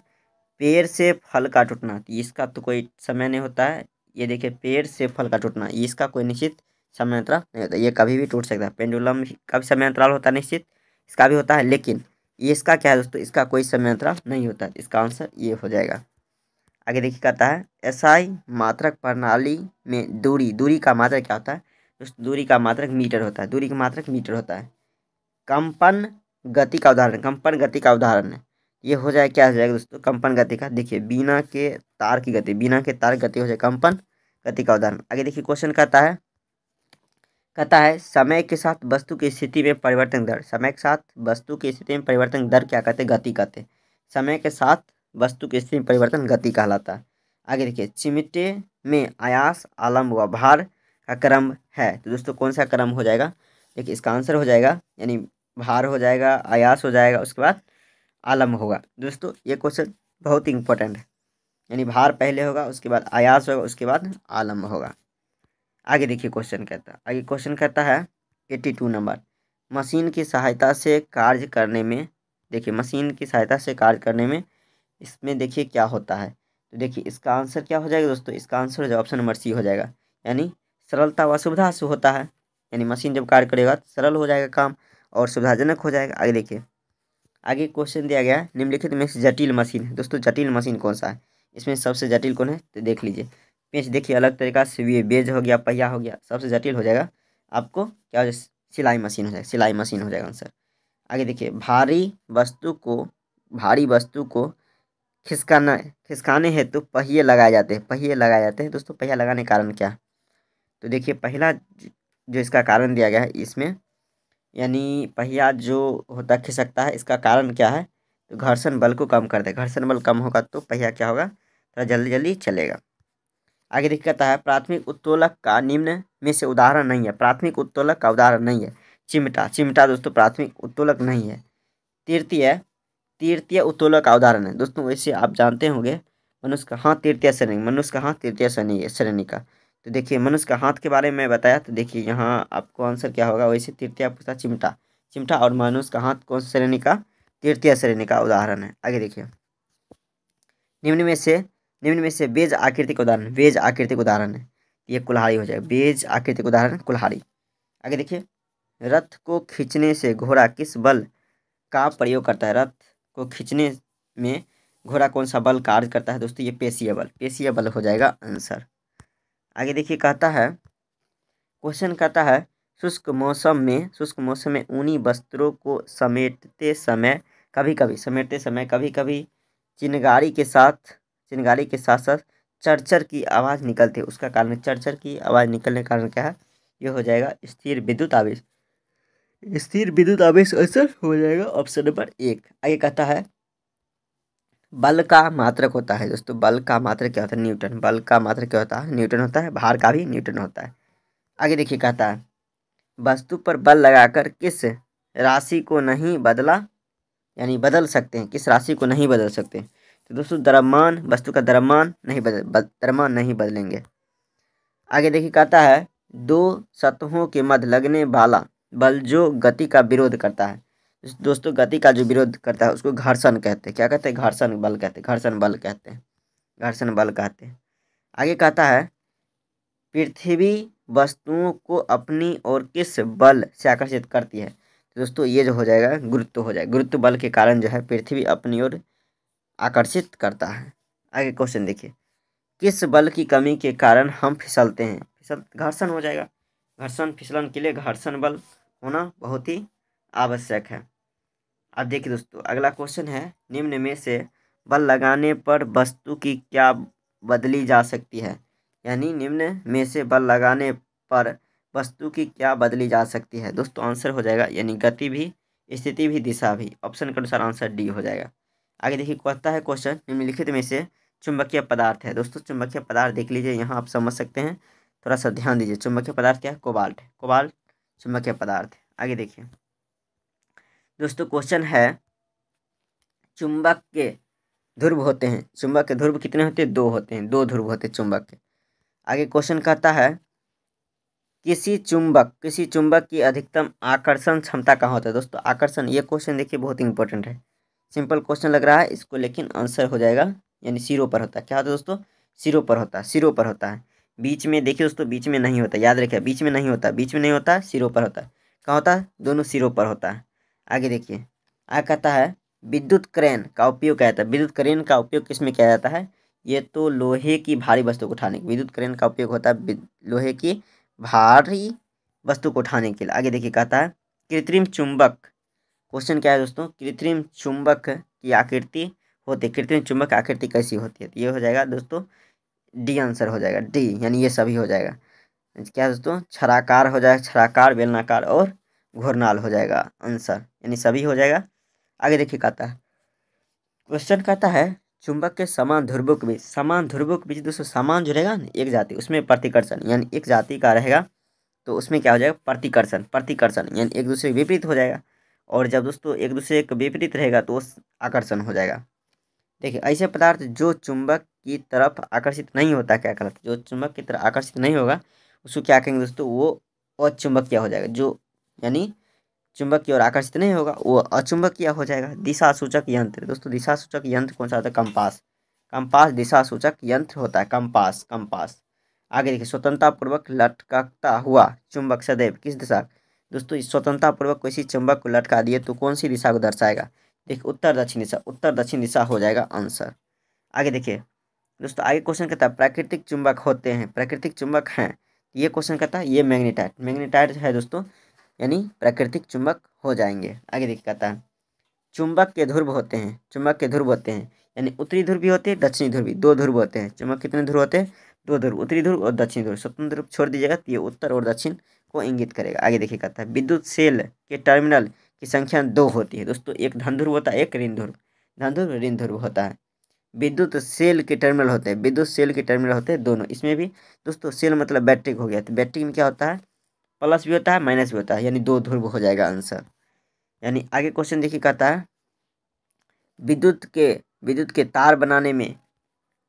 पेड़ से फल का टूटना, तो इसका तो कोई समय नहीं होता है। ये देखिए पेड़ से फल का टूटना, इसका कोई निश्चित समय अंतराल नहीं होता, ये कभी भी टूट सकता है। पेंडुलम का भी समय अंतराल होता है निश्चित, इसका भी होता है, लेकिन ये इसका क्या है दोस्तों, इसका कोई समय अंतराल नहीं होता है। इसका आंसर ये हो जाएगा। आगे देखिए कहता है एसआई मात्रक प्रणाली में दूरी का मात्रक क्या होता है दोस्तों, दूरी का मात्रक मीटर होता है, दूरी का मात्रक मीटर होता है। कंपन गति का उदाहरण, कंपन गति का उदाहरण है, ये हो जाए क्या हो जाएगा दोस्तों, कंपन गति का देखिए बिना के तार की गति, बिना के तार गति हो जाए कंपन गति का उदाहरण। आगे देखिए क्वेश्चन कहता है समय के साथ वस्तु की स्थिति में परिवर्तन दर, समय के साथ वस्तु की स्थिति में परिवर्तन दर क्या कहते हैं, गति कहते हैं। समय के साथ वस्तु की स्थिति में परिवर्तन गति कहलाता है। आगे देखिए चिमटे में आयास आलम्ब व भार का क्रम है, तो दोस्तों कौन सा क्रम हो जाएगा, देखिए इसका आंसर हो जाएगा यानी भार हो जाएगा, आयास हो जाएगा, उसके बाद आलम्ब होगा। दोस्तों ये क्वेश्चन बहुत ही इंपॉर्टेंट है, यानी भार पहले होगा, उसके बाद आयास होगा, उसके बाद आलम्ब होगा। आगे देखिए क्वेश्चन कहता है 82 नंबर मशीन की सहायता से कार्य करने में, देखिए मशीन की सहायता से कार्य करने में इसमें देखिए क्या होता है। तो देखिए इसका आंसर क्या हो जाएगा दोस्तों, इसका आंसर हो जाएगा ऑप्शन नंबर सी हो जाएगा, यानी सरलता व सुविधा से होता है। यानी मशीन जब कार्य करेगा तो सरल हो जाएगा काम और सुविधाजनक हो जाएगा। आगे देखिए आगे क्वेश्चन दिया गया है निम्नलिखित में से जटिल मशीन है। दोस्तों जटिल मशीन कौन सा है, इसमें सबसे जटिल कौन है, तो देख लीजिए पेंच देखिए अलग तरीका से, ये बेज हो गया, पहिया हो गया, सबसे जटिल हो जाएगा आपको क्या हो जाएगा, सिलाई मशीन हो जाएगा, सिलाई मशीन हो जाएगा आंसर। आगे देखिए भारी वस्तु को खिसकाने हेतु पहिए लगाए जाते हैं, पहिए लगाए जाते हैं। दोस्तों पहिया लगाने का कारण क्या है, तो देखिए पहला जो इसका कारण दिया गया है इसमें, यानी पहिया जो होता है खिसकता है, इसका कारण क्या है, तो घर्षण बल को कम कर दे, घर्षण बल कम होगा तो पहिया क्या होगा, थोड़ा जल्दी जल्दी चलेगा। आगे देखिए कहता है प्राथमिक उत्तोलक का निम्न में से उदाहरण नहीं है, प्राथमिक उत्तोलक का उदाहरण नहीं है चिमटा दोस्तों प्राथमिक उत्तोलक नहीं है। तृतीय तृतीय उत्तोलक का उदाहरण है दोस्तों, वैसे आप जानते होंगे मनुष्य का हाथ तृतीय श्रेणी, मनुष्य का हाथ तृतीय श्रेणी का। तो देखिए मनुष्य का हाथ के बारे में बताया, तो देखिए यहाँ आपको आंसर क्या होगा, वैसे तृतीय पूछा चिमटा, चिमटा और मनुष्य का हाथ कौन सी श्रेणी का, तृतीय श्रेणी का उदाहरण है। आगे देखिए निम्न में से बेज आकृतिक उदाहरण, बेज आकृतिक उदाहरण है, ये कुल्हाड़ी हो जाएगा, बेज आकृतिक उदाहरण कुल्हाड़ी। आगे देखिए रथ को खींचने से घोड़ा किस बल का प्रयोग करता है, रथ को खींचने में घोड़ा कौन सा बल कार्य करता है दोस्तों, ये पेशीय बल हो जाएगा आंसर। आगे देखिए क्वेश्चन कहता है शुष्क मौसम में ऊनी वस्त्रों को समेटते समय कभी कभी चिनगारी के साथ साथ चरचर की आवाज़ निकलती है, उसका कारण चरचर की आवाज़ निकलने का कारण क्या है, ये हो जाएगा स्थिर विद्युत आवेश आंसर हो जाएगा ऑप्शन नंबर 1। आगे कहता है बल का मात्रक होता है दोस्तों, बल का मात्रक क्या होता है, न्यूटन, बल का मात्रक क्या होता है, न्यूटन होता है, भार का भी न्यूटन होता है। आगे देखिए कहता है वस्तु पर बल लगाकर किस राशि को नहीं बदला, यानी बदल सकते हैं, किस राशि को नहीं बदल सकते, तो दोस्तों द्रव्यमान, वस्तु का द्रव्यमान नहीं बदलेंगे। आगे देखिए कहता है दो सतहों के मध्य लगने वाला बल जो गति का विरोध करता है, दोस्तों गति का जो विरोध करता है उसको घर्षण कहते हैं, क्या कहते हैं, घर्षण बल कहते हैं, घर्षण बल कहते हैं। आगे कहता है पृथ्वी वस्तुओं को अपनी ओर किस बल से आकर्षित करती है, तो दोस्तों ये जो हो जाएगा गुरुत्व हो जाएगा, गुरुत्व बल के कारण जो है पृथ्वी अपनी ओर आकर्षित करता है। आगे क्वेश्चन देखिए, किस बल की कमी के कारण हम फिसलते हैं? घर्षण हो जाएगा। फिसलन के लिए घर्षण बल होना बहुत ही आवश्यक है। अब देखिए दोस्तों, अगला क्वेश्चन है, निम्न में से बल लगाने पर वस्तु की क्या बदली जा सकती है? यानी निम्न में से बल लगाने पर वस्तु की क्या बदली जा सकती है? दोस्तों आंसर हो जाएगा यानी गति भी, स्थिति भी, दिशा भी। ऑप्शन के अनुसार आंसर डी हो जाएगा। आगे देखिए, कहता है क्वेश्चन, निम्नलिखित में से चुंबकीय पदार्थ है। दोस्तों चुंबकीय पदार्थ देख लीजिए, यहाँ आप समझ सकते हैं, थोड़ा सा ध्यान दीजिए। चुंबकीय पदार्थ क्या है? कोबाल्ट है। कोबाल्ट चुंबकीय पदार्थ है। आगे देखिए दोस्तों, क्वेश्चन है, चुंबक के ध्रुव होते हैं। चुंबक के ध्रुव कितने होते हैं? 2 होते हैं। 2 ध्रुव होते हैं चुंबक के। आगे क्वेश्चन कहता है, किसी चुंबक की अधिकतम आकर्षण क्षमता कहाँ होता है? दोस्तों आकर्षण, ये क्वेश्चन देखिए बहुत इंपॉर्टेंट है। सिंपल क्वेश्चन लग रहा है इसको, लेकिन आंसर हो जाएगा यानी सिरों पर होता है। क्या होता है दोस्तों? सिरों पर होता है। सिरों पर होता है। बीच में देखिए दोस्तों, बीच में नहीं होता, याद रखिए, बीच में नहीं होता, बीच में नहीं होता, सिरों पर होता है। कहाँ होता है? दोनों सिरों पर होता है। आगे देखिए, आगे कहता है, विद्युत क्रेन का उपयोग क्या जाता है? विद्युत क्रेन का उपयोग किस में किया जाता है? ये तो लोहे की भारी वस्तु को उठाने, विद्युत क्रेन का उपयोग होता है लोहे की भारी वस्तु को उठाने के लिए। आगे देखिए, कहता है, कृत्रिम चुंबक। क्वेश्चन क्या है दोस्तों? कृत्रिम चुंबक की आकृति होती है, कृत्रिम चुंबक की आकृति कैसी होती है? तो ये हो जाएगा दोस्तों डी, आंसर हो जाएगा डी, यानी ये सभी हो जाएगा। क्या है दोस्तों? छराकार हो जाएगा, छराकार, बेलनाकार और घूर्णन हो जाएगा आंसर, यानी सभी हो जाएगा। आगे देखिए, कहता है, क्वेश्चन कहता है, चुंबक के समान ध्रुवों के बीच, समान ध्रुवों के बीच दोस्तों, समान जो रहेगा ना एक जाति, उसमें प्रतिकर्षण, यानी एक जाति का रहेगा तो उसमें क्या हो जाएगा? प्रतिकर्षण। प्रतिकर्षण यानी एक दूसरे के विपरीत हो जाएगा। और जब दोस्तों एक दूसरे के विपरीत रहेगा तो उस आकर्षण हो जाएगा। देखिए, ऐसे पदार्थ जो चुंबक की तरफ आकर्षित नहीं होता क्या कहलाता है? जो चुंबक की तरफ आकर्षित नहीं होगा उसको क्या कहेंगे दोस्तों? वो अचुंबकीय हो जाएगा। जो यानी चुंबक की ओर आकर्षित नहीं होगा वो अचुंबकीय हो जाएगा। दिशा सूचक यंत्र, दोस्तों दिशा सूचक यंत्र कौन सा होता है? कंपास। कंपास दिशा सूचक यंत्र होता है, कंपास। कंपास। आगे देखिए, स्वतंत्रता पूर्वक लटकता हुआ चुंबक सदैव किस दिशा? दोस्तों इस स्वतंत्रता पूर्वक किसी चुंबक को लटका दिए तो कौन सी दिशा को दर्शाएगा? देखिए उत्तर दक्षिण दिशा, उत्तर दक्षिण दिशा हो जाएगा आंसर। आगे देखिए दोस्तों, आगे क्वेश्चन कहता है, प्राकृतिक चुंबक होते हैं, प्राकृतिक चुंबक हैं। ये क्वेश्चन कहता है, ये मैग्नेटाइट, मैग्नेटाइट है दोस्तों, यानी प्राकृतिक चुंबक हो जाएंगे। आगे देखिए, कहता है, चुंबक के ध्रुव होते हैं, चुंबक के ध्रुव होते हैं, यानी उत्तरी ध्रुव भी होते हैं, दक्षिणी ध्रुव भी, 2 ध्रुव होते हैं। चुंबक कितने ध्रुव होते हैं? 2 ध्रुव, उत्तरी ध्रुव और दक्षिणी ध्रुव। स्वतंत्र ध्रुव छोड़ दीजिएगा तो ये उत्तर और दक्षिण को इंगित करेगा। आगे देखिए, कहता है, विद्युत सेल के टर्मिनल की संख्या 2 होती है। दोस्तों एक धन ध्रुव होता है, एक ऋण ध्रुव, धन ध्रुव ऋण ध्रुव होता है। विद्युत सेल के टर्मिनल होते हैं, विद्युत सेल के टर्मिनल होते हैं दोनों। इसमें भी दोस्तों सेल मतलब बैटरी हो गया, तो बैटरी में क्या होता है? प्लस भी होता है, माइनस भी होता है, यानी 2 ध्रुव हो जाएगा आंसर। यानी आगे क्वेश्चन देखिए, कहता है, विद्युत के विद्युत के तार बनाने में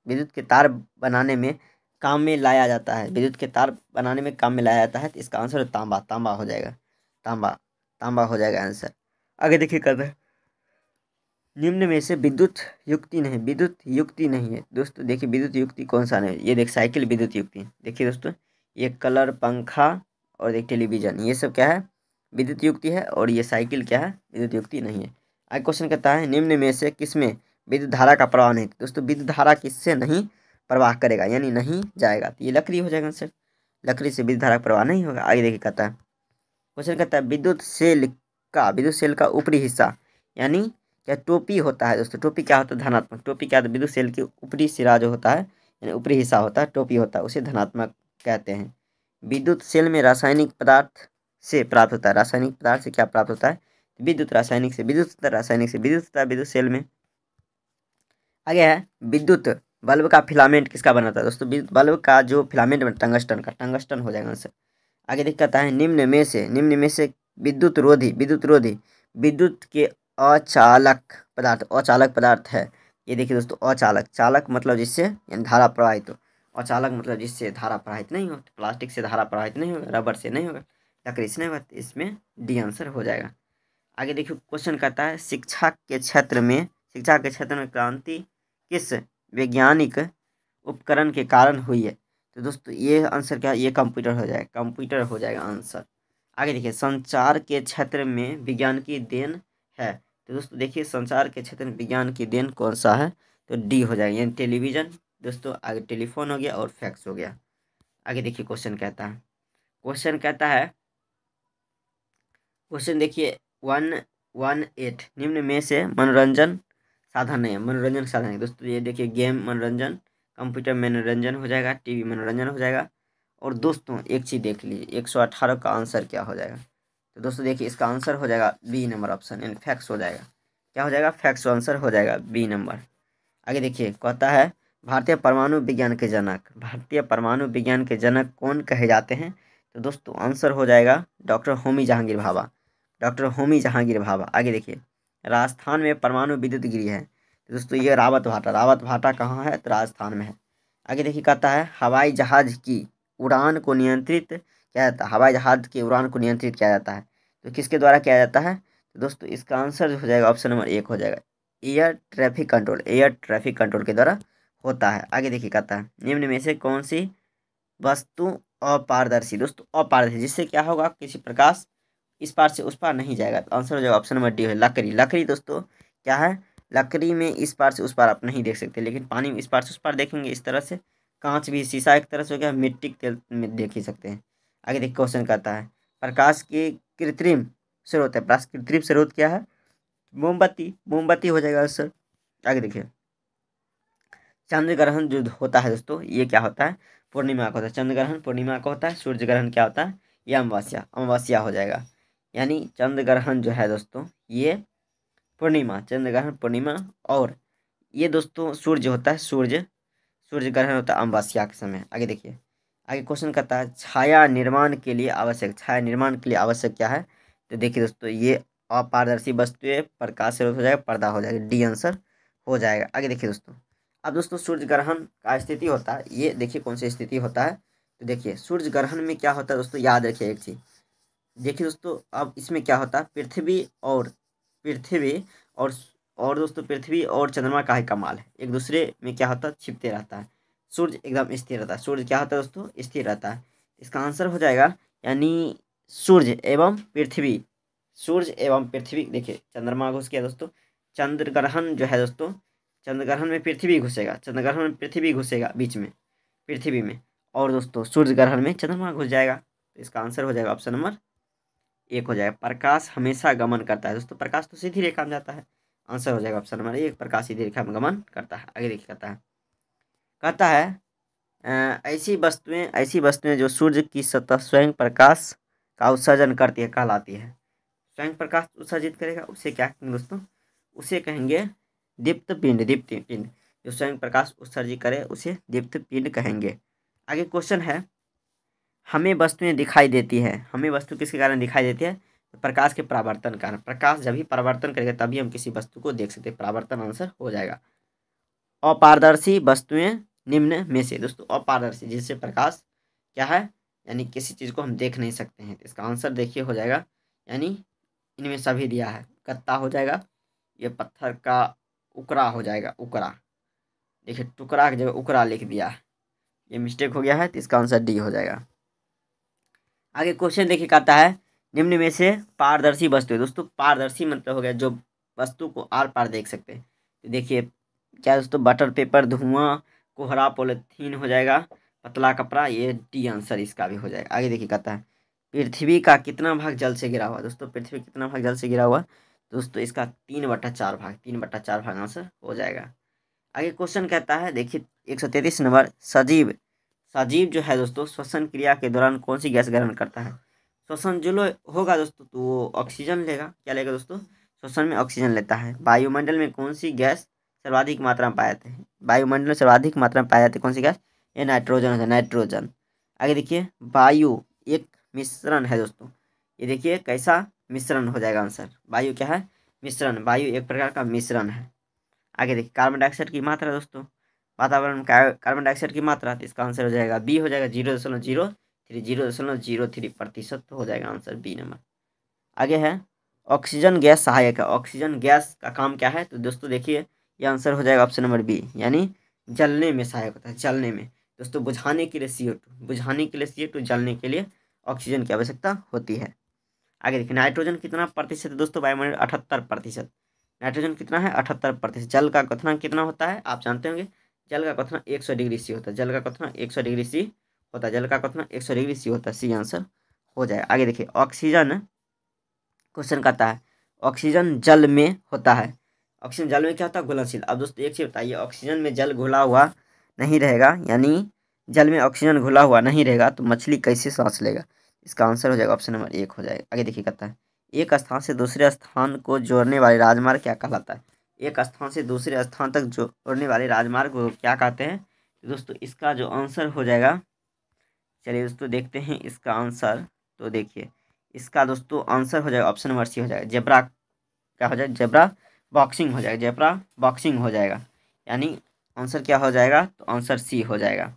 विद्युत के तार बनाने में काम में लाया जाता है, विद्युत के तार बनाने में काम में लाया जाता है, तो इसका आंसर तांबा, तांबा हो जाएगा, तांबा, तांबा हो जाएगा आंसर। आगे देखिए, कहता है, निम्न में से विद्युत युक्ति नहीं है। दोस्तों देखिए, विद्युत युक्ति कौन सा नहीं है? ये देख, साइकिल विद्युत युक्ति। देखिए दोस्तों, ये कलर, पंखा और एक टेलीविजन, ये सब क्या है? विद्युत युक्ति है। और ये साइकिल क्या है? विद्युत युक्ति नहीं है। आगे क्वेश्चन कहता है, निम्न में से किसमें विद्युत धारा का प्रवाह नहीं? दोस्तों विद्युत धारा किससे नहीं प्रवाह करेगा, यानी नहीं जाएगा, तो ये लकड़ी हो जाएगा आंसर। लकड़ी से विद्युत धारा का प्रवाह नहीं होगा। आगे देखिए, कहता है, क्वेश्चन कहता है, विद्युत सेल का ऊपरी हिस्सा, यानी क्या टोपी होता है? दोस्तों टोपी क्या होता है? धनात्मक। टोपी क्या होता है? विद्युत सेल की ऊपरी सिरा जो होता है, यानी ऊपरी हिस्सा होता है, टोपी होता है, उसे धनात्मक कहते हैं। विद्युत सेल में रासायनिक पदार्थ से प्राप्त होता है, रासायनिक पदार्थ से क्या प्राप्त होता है? विद्युत। रासायनिक से विद्युत, रासायनिक से विद्युत होता है विद्युत सेल में। आगे है, विद्युत बल्ब का फिलामेंट किसका बनता है? दोस्तों विद्युत बल्ब का जो फिलामेंट बनता है टंगस्टन का, टंगस्टन हो जाएगा आंसर। आगे देख कहता है, निम्न में से विद्युत रोधी विद्युत के अचालक पदार्थ है। ये देखिए दोस्तों, अचालक, चालक मतलब जिससे यानी धारा प्रवाहित हो, अचालक मतलब जिससे धारा प्रवाहित नहीं हो। तो प्लास्टिक से धारा प्रवाहित नहीं होगा, रबर से नहीं होगा, लकड़ी से नहीं होगा, तो इसमें डी आंसर हो जाएगा। आगे देखिए, क्वेश्चन कहता है, शिक्षा के क्षेत्र में क्रांति किस वैज्ञानिक उपकरण के कारण हुई है? तो दोस्तों ये आंसर क्या है? ये कंप्यूटर हो जाएगा, कंप्यूटर हो जाएगा आंसर। आगे देखिए, संचार के क्षेत्र में विज्ञान की देन है। तो दोस्तों देखिए संचार के क्षेत्र में विज्ञान की देन कौन सा है, तो डी हो जाएगा, यानी टेलीविजन। दोस्तों आगे टेलीफोन हो गया और फैक्स हो गया। आगे देखिए क्वेश्चन देखिए 118 निम्न में से मनोरंजन साधन है, मनोरंजन साधन है दोस्तों। ये देखिए गेम मनोरंजन, कंप्यूटर मनोरंजन हो जाएगा, टीवी मनोरंजन हो जाएगा। और दोस्तों एक चीज़ देख लीजिए 118 का आंसर क्या हो जाएगा, तो दोस्तों देखिए इसका आंसर हो जाएगा बी नंबर ऑप्शन, यानी फैक्स हो जाएगा। क्या हो जाएगा, फैक्स आंसर हो जाएगा बी नंबर। आगे देखिए कहता है भारतीय परमाणु विज्ञान के जनक कौन कहे जाते हैं, तो दोस्तों आंसर हो जाएगा डॉक्टर होमी जहांगीर भाभा, डॉक्टर होमी जहांगीर भाभा। आगे देखिए राजस्थान में परमाणु विद्युत गिरी है, तो दोस्तों ये रावत भाटा कहाँ है, तो राजस्थान में है। आगे देखिए कहता है हवाई जहाज की उड़ान को नियंत्रित किया जाता है, हवाई जहाज की उड़ान को नियंत्रित किया जाता है, तो किसके द्वारा किया जाता है, तो दोस्तों इसका आंसर हो जाएगा ऑप्शन नंबर 1 हो जाएगा, एयर ट्रैफिक कंट्रोल के द्वारा होता है। आगे देखिए कहता है निम्न में से कौन सी वस्तु अपारदर्शी, दोस्तों अपारदर्शी जिससे क्या होगा, किसी प्रकाश इस पार से उस पार नहीं जाएगा, तो आंसर हो जाएगा ऑप्शन नंबर डी है लकड़ी दोस्तों क्या है, लकड़ी में इस पार से उस पार आप नहीं देख सकते, लेकिन पानी में इस पार से उस पार देखेंगे इस तरह से। कांच भी शीशा एक तरह से हो गया, मिट्टी के तेल में देख ही सकते हैं। आगे देखिए क्वेश्चन कहता है प्रकाश के कृत्रिम स्रोत है, प्रकाश कृत्रिम स्रोत क्या है, मोमबत्ती हो जाएगा आंसर। आगे देखिए चंद्र ग्रहण जो होता है दोस्तों ये क्या होता है, पूर्णिमा का होता है, चंद्र ग्रहण पूर्णिमा का होता है, सूर्य ग्रहण क्या होता है, ये अमावस्या हो जाएगा। यानी चंद्र ग्रहण जो है दोस्तों ये पूर्णिमा, चंद्र ग्रहण पूर्णिमा, और ये दोस्तों सूर्य होता है, सूर्य ग्रहण होता है अमावस्या के समय। आगे देखिए आगे क्वेश्चन करता है छाया निर्माण के लिए आवश्यक क्या है, तो देखिए दोस्तों ये अपारदर्शी वस्तुएं, प्रकाश स्रोत हो जाएगा, पर्दा हो जाएगा, डी आंसर हो जाएगा। आगे देखिए दोस्तों अब दोस्तों सूर्य ग्रहण का स्थिति होता है, ये देखिए कौन सी स्थिति होता है, तो देखिए सूर्य ग्रहण में क्या होता है दोस्तों, याद रखिए एक चीज, देखिए दोस्तों अब इसमें क्या होता है पृथ्वी और दोस्तों पृथ्वी और चंद्रमा का ही कमाल है, एक दूसरे में क्या होता है छिपते रहता है, सूर्य एकदम स्थिर रहता है, सूर्य क्या होता है दोस्तों, स्थिर रहता है। इसका आंसर हो जाएगा यानी सूर्य एवं पृथ्वी देखिए चंद्रमा घुस गया दोस्तों, चंद्र ग्रहण जो है दोस्तों, चंद्र ग्रहण में पृथ्वी घुसेगा, चंद्र ग्रहण में पृथ्वी घुसेगा बीच में पृथ्वी में, और दोस्तों सूर्य ग्रहण में चंद्रमा घुस जाएगा, तो इसका आंसर हो जाएगा ऑप्शन नंबर 1 हो जाएगा। प्रकाश हमेशा गमन करता है दोस्तों, प्रकाश तो सीधी रेखा में जाता है, आंसर हो जाएगा ऑप्शन नंबर 1, प्रकाश सीधी रेखा में गमन करता है। आगे देखिए कहता है ऐसी वस्तुएं जो सूर्य की सतह स्वयं प्रकाश का उत्सर्जन करती है कहलाती है, स्वयं प्रकाश उत्सर्जित करेगा उसे क्या कहेंगे दोस्तों, उसे कहेंगे दीप्त पिंड, जो स्वयं प्रकाश उत्सर्जित करे उसे दीप्त पिंड कहेंगे। आगे क्वेश्चन है हमें वस्तुएं दिखाई देती है, हमें वस्तु किसके कारण दिखाई देती है, तो प्रकाश के परावर्तन कारण, प्रकाश जब भी परावर्तन करेगा तभी हम किसी वस्तु को देख सकते हैं, परावर्तन आंसर हो जाएगा। अपारदर्शी वस्तुएं निम्न में से, दोस्तों अपारदर्शी जिससे प्रकाश क्या है, यानी किसी चीज़ को हम देख नहीं सकते हैं, तो इसका आंसर देखिए हो जाएगा, यानी इनमें सभी दिया है, गत्ता हो जाएगा, ये पत्थर का उकरा हो जाएगा, उकरा देखिए टुकड़ा की जगह उकरा लिख दिया है, ये मिस्टेक हो गया है, तो इसका आंसर डी हो जाएगा। आगे क्वेश्चन देखिए कहता है निम्न में से पारदर्शी वस्तु है, दोस्तों पारदर्शी मतलब हो गया जो वस्तु को आर पार देख सकते हैं, तो देखिए क्या दोस्तों बटर पेपर, धुआं, कोहरा, पॉलिथीन हो जाएगा, पतला कपड़ा, ये डी आंसर इसका भी हो जाएगा। आगे देखिए कहता है पृथ्वी का कितना भाग जल से घिरा हुआ, दोस्तों पृथ्वी कितना भाग जल से घिरा हुआ, दोस्तों इसका 3/4 भाग आंसर हो जाएगा। आगे क्वेश्चन कहता है देखिए 133 नंबर सजीव जो है दोस्तों श्वसन क्रिया के दौरान कौन सी गैस ग्रहण करता है, श्वसन जो होगा दोस्तों तो वो ऑक्सीजन लेगा, क्या लेगा दोस्तों, श्वसन में ऑक्सीजन लेता है। वायुमंडल में कौन सी गैस सर्वाधिक मात्रा में पाया जाते हैं, वायुमंडल में सर्वाधिक मात्रा में पाया जाती है कौन सी गैस, ये नाइट्रोजन है, नाइट्रोजन। आगे देखिए वायु एक मिश्रण है दोस्तों, ये देखिए कैसा मिश्रण हो जाएगा आंसर, वायु क्या है, मिश्रण, वायु एक प्रकार का मिश्रण है। आगे देखिए कार्बन डाइऑक्साइड की मात्रा दोस्तों, वातावरण में कार्बन डाइऑक्साइड की मात्रा, तो इसका आंसर हो जाएगा बी हो जाएगा 0.03 हो जाएगा आंसर बी नंबर। आगे है ऑक्सीजन गैस सहायक है, ऑक्सीजन गैस का काम क्या है, तो दोस्तों देखिए ये आंसर हो जाएगा ऑप्शन नंबर बी, यानी जलने में सहायक होता है, जलने में दोस्तों, बुझाने के लिए CO2 जलने के लिए ऑक्सीजन की आवश्यकता होती है। आगे देखिए नाइट्रोजन कितना प्रतिशत है दोस्तों, वायुमंडल 78%, नाइट्रोजन कितना है 78%। जल का क्वथनांक कितना होता है आप जानते होंगे, जल का क्वथनांक 100 डिग्री सी होता है, जल का क्वथनांक 100 डिग्री सी होता है, जल का क्वथनांक 100 डिग्री सी होता है, सी आंसर हो जाएगा। आगे देखिए ऑक्सीजन, क्वेश्चन कहता है ऑक्सीजन जल में होता है, ऑक्सीजन जल में क्या होता है घुलनशील। अब दोस्तों एक चीज बताइए, ऑक्सीजन में जल घुला हुआ नहीं रहेगा, यानी जल में ऑक्सीजन घुला हुआ नहीं रहेगा तो मछली कैसे सांस लेगा। इसका आंसर हो जाएगा ऑप्शन नंबर 1 हो जाएगा। आगे देखिए कहता है एक स्थान से दूसरे स्थान को जोड़ने वाले राजमार्ग क्या कहलाता है। एक स्थान से दूसरे स्थान तक जोड़ने वाले राजमार्ग को क्या कहते हैं। तो दोस्तों इसका जो आंसर हो जाएगा, चलिए दोस्तों देखते हैं इसका आंसर। तो देखिए इसका दोस्तों आंसर हो जाएगा ऑप्शन नंबर सी हो जाएगा, जेब्रा क्या हो जाएगा, जेब्रा बॉक्सिंग हो जाएगा, जेब्रा बॉक्सिंग हो जाएगा। यानी आंसर क्या हो जाएगा, तो आंसर सी हो जाएगा।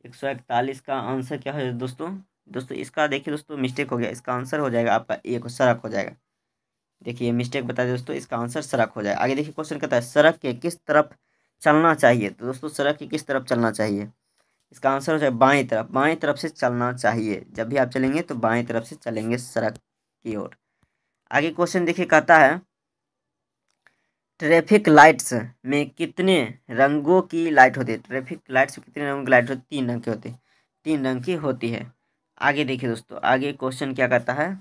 141 का आंसर क्या है दोस्तों, दोस्तों इसका देखिए दोस्तों मिस्टेक हो गया, इसका आंसर हो जाएगा आपका एक सड़क हो जाएगा। देखिए मिस्टेक बता दें दोस्तों, इसका आंसर सड़क हो जाएगा। आगे देखिए क्वेश्चन कहता है सड़क के किस तरफ चलना चाहिए। तो दोस्तों सड़क के किस तरफ चलना चाहिए, इसका आंसर हो जाए बाएं तरफ, बाएं तरफ से चलना चाहिए। जब भी आप चलेंगे तो बाएं तरफ से चलेंगे सड़क की ओर। आगे क्वेश्चन देखिए कहता है ट्रैफिक लाइट्स में कितने रंगों की लाइट होती है। ट्रैफिक लाइट्स में कितने रंगों की लाइट होती है, 3 रंग की होती है, 3 रंग की होती है। आगे देखिए दोस्तों आगे क्वेश्चन क्या कहता है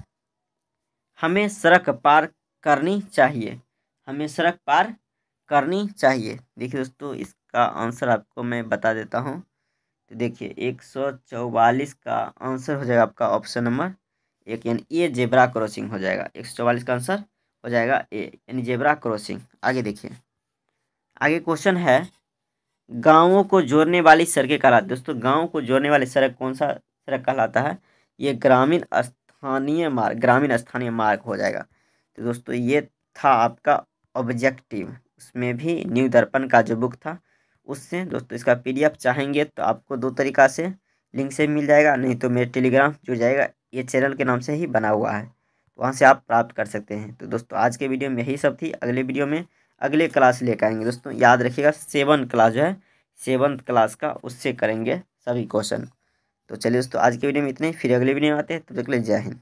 हमें सड़क पार करनी चाहिए, हमें सड़क पार करनी चाहिए। देखिए दोस्तों इसका आंसर आपको मैं बता देता हूँ। तो देखिए 144 का आंसर हो जाएगा आपका ऑप्शन नंबर 1 यानी ए जेब्रा क्रॉसिंग हो जाएगा। 144 का आंसर हो जाएगा ए यानी जेब्रा क्रॉसिंग। आगे देखिए आगे क्वेश्चन है गांवों को जोड़ने वाली सड़कें कहलाती। दोस्तों गांव को जोड़ने वाली सड़क कौन सा सड़क कहलाता है, ये ग्रामीण स्थानीय मार्ग, ग्रामीण स्थानीय मार्ग हो जाएगा। तो दोस्तों ये था आपका ऑब्जेक्टिव, उसमें भी न्यू दर्पण का जो बुक था उससे। दोस्तों इसका पीडीएफ चाहेंगे तो आपको 2 तरीका से लिंक से मिल जाएगा, नहीं तो मेरे टेलीग्राम जुड़ जाएगा, ये चैनल के नाम से ही बना हुआ है, तो वहाँ से आप प्राप्त कर सकते हैं। तो दोस्तों आज के वीडियो में यही सब थी, अगले वीडियो में अगले क्लास लेकर आएंगे। दोस्तों याद रखिएगा 7 क्लास जो है 7th क्लास का उससे करेंगे सभी क्वेश्चन। तो चलिए दोस्तों आज के वीडियो में इतने ही, फिर अगले वीडियो में आते हैं, तब तक के लिए जय हिंद।